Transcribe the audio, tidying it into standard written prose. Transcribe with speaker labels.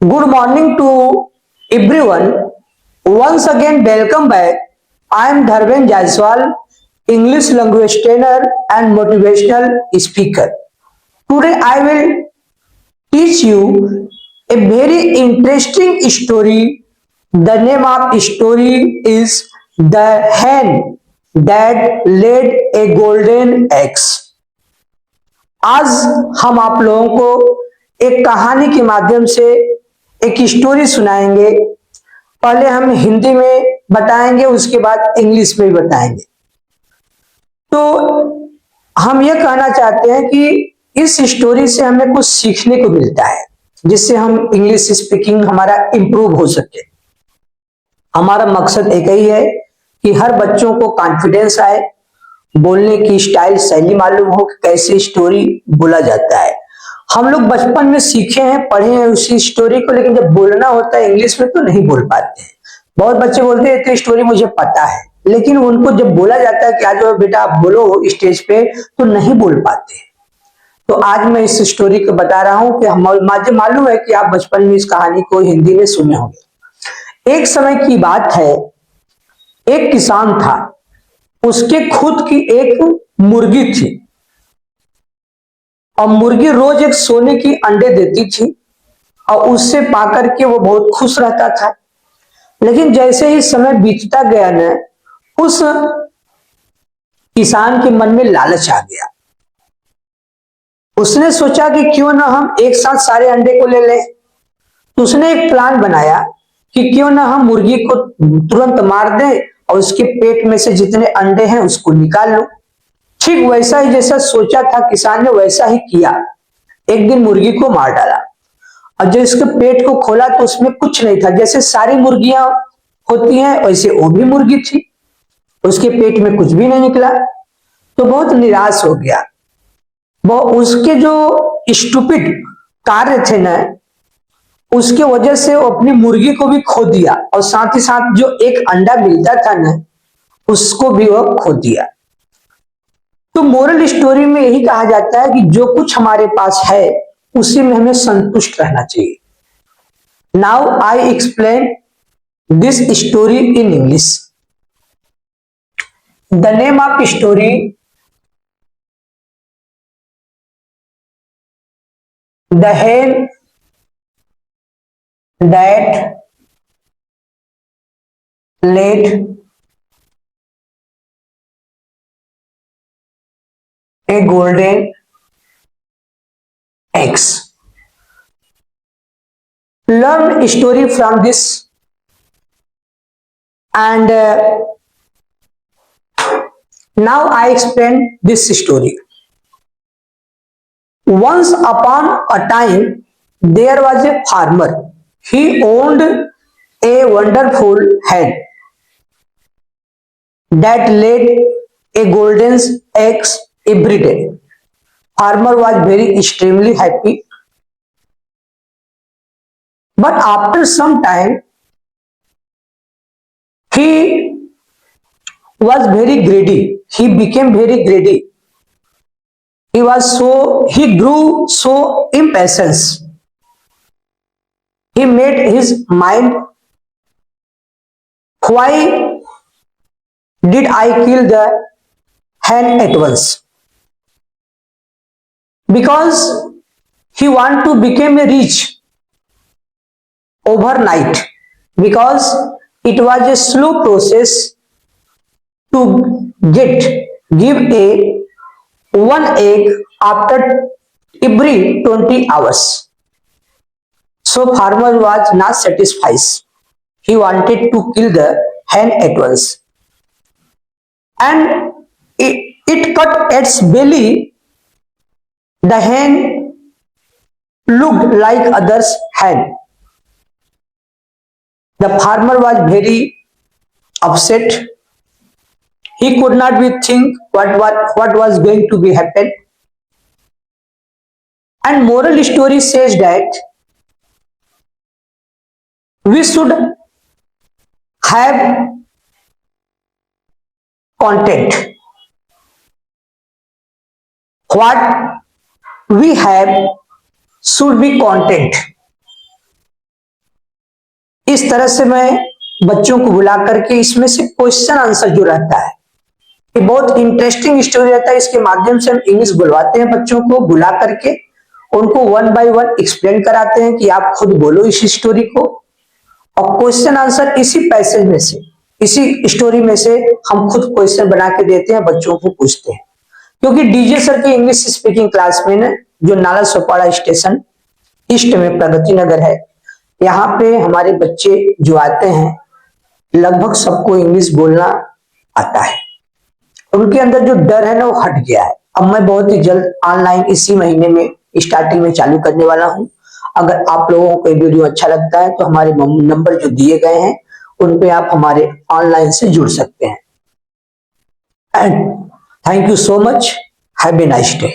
Speaker 1: Good morning to everyone. Once again, welcome back. I am Dharven Jaiswal, English language trainer and motivational speaker. Today, I will teach you a very interesting story. The name of the story is The Hen That Laid a Golden Eggs. आज हम आप लोगों को एक कहानी के माध्यम से एक स्टोरी सुनाएंगे। पहले हम हिंदी में बताएंगे, उसके बाद इंग्लिश में भी बताएंगे। तो हम ये कहना चाहते हैं कि इस स्टोरी से हमें कुछ सीखने को मिलता है, जिससे हम इंग्लिश स्पीकिंग हमारा इम्प्रूव हो सके। हमारा मकसद एक ही है कि हर बच्चों को कॉन्फिडेंस आए, बोलने की स्टाइल शैली मालूम हो कि कैसे स्टोरी बोला जाता है। हम लोग बचपन में सीखे हैं, पढ़े हैं उसी स्टोरी को, लेकिन जब बोलना होता है इंग्लिश में तो नहीं बोल पाते हैं। बहुत बच्चे बोलते हैं तो स्टोरी मुझे पता है, लेकिन उनको जब बोला जाता है कि आज बेटा आप बोलो स्टेज पे, तो नहीं बोल पाते। तो आज मैं इस स्टोरी को बता रहा हूं कि मुझे मालूम है कि आप बचपन में इस कहानी को हिंदी में सुने होंगे। एक समय की बात है, एक किसान था, उसके खुद की एक मुर्गी थी और मुर्गी रोज एक सोने की अंडे देती थी और उससे पाकर के वो बहुत खुश रहता था। लेकिन जैसे ही समय बीतता गया न, उस किसान के मन में लालच आ गया। उसने सोचा कि क्यों ना हम एक साथ सारे अंडे को ले लें। तो उसने एक प्लान बनाया कि क्यों ना हम मुर्गी को तुरंत मार दें और उसके पेट में से जितने अंडे हैं उसको निकाल लो। ठीक वैसा ही जैसा सोचा था किसान ने, वैसा ही किया। एक दिन मुर्गी को मार डाला और जब इसके पेट को खोला तो उसमें कुछ नहीं था। जैसे सारी मुर्गियां होती हैं वैसे वो भी मुर्गी थी, उसके पेट में कुछ भी नहीं निकला। तो बहुत निराश हो गया वो। उसके जो स्टूपिड कार्य थे ना, उसके वजह से वो अपनी मुर्गी को भी खो दिया और साथ ही साथ जो एक अंडा मिलता था ना, उसको भी वो खो दिया। तो मोरल स्टोरी में यही कहा जाता है कि जो कुछ हमारे पास है उसी में हमें संतुष्ट रहना चाहिए। Now I explain this story in English. The name of story the hen that laid a golden eggs. Learn story from this, and now I explain this story. Once upon a time, there was a farmer. He owned a wonderful hen that laid a golden eggs every day. Farmer was very extremely happy. But after some time, he was very greedy. He became very greedy. He grew so impatient. He made his mind, why did I kill the hen at once? Because he want to become a rich overnight, because it was a slow process to give a one egg after every 20 hours. So farmer was not satisfied. He wanted to kill the hen at once. And it cut its belly. The hen looked like others' hen. The farmer was very upset. He could not be think what was going to be happen. And moral story says that we should have content. What we have should be content. इस तरह से मैं बच्चों को बुला करके इसमें से क्वेश्चन आंसर जो रहता है, ये बहुत इंटरेस्टिंग स्टोरी रहता है। इसके माध्यम से हम इंग्लिश बुलवाते हैं बच्चों को, बुला करके उनको वन बाय वन एक्सप्लेन कराते हैं कि आप खुद बोलो इस स्टोरी को, और क्वेश्चन आंसर इसी पैसेज में से, इसी स्टोरी में से हम खुद क्वेश्चन बना के देते हैं, बच्चों को पूछते हैं। क्योंकि डीजे सर की इंग्लिश स्पीकिंग क्लास में न, जो नाला सोपाड़ा स्टेशन ईस्ट में प्रगति नगर है, यहाँ पे हमारे बच्चे जो आते हैं लगभग सबको इंग्लिश बोलना आता है। उनके अंदर जो डर है ना वो हट गया है। अब मैं बहुत ही जल्द ऑनलाइन इसी महीने में स्टार्टिंग में चालू करने वाला हूँ। अगर आप लोगों को ये वीडियो अच्छा लगता है तो हमारे नंबर जो दिए गए हैं उन पे आप हमारे ऑनलाइन से जुड़ सकते हैं। And thank you so much, have a nice day.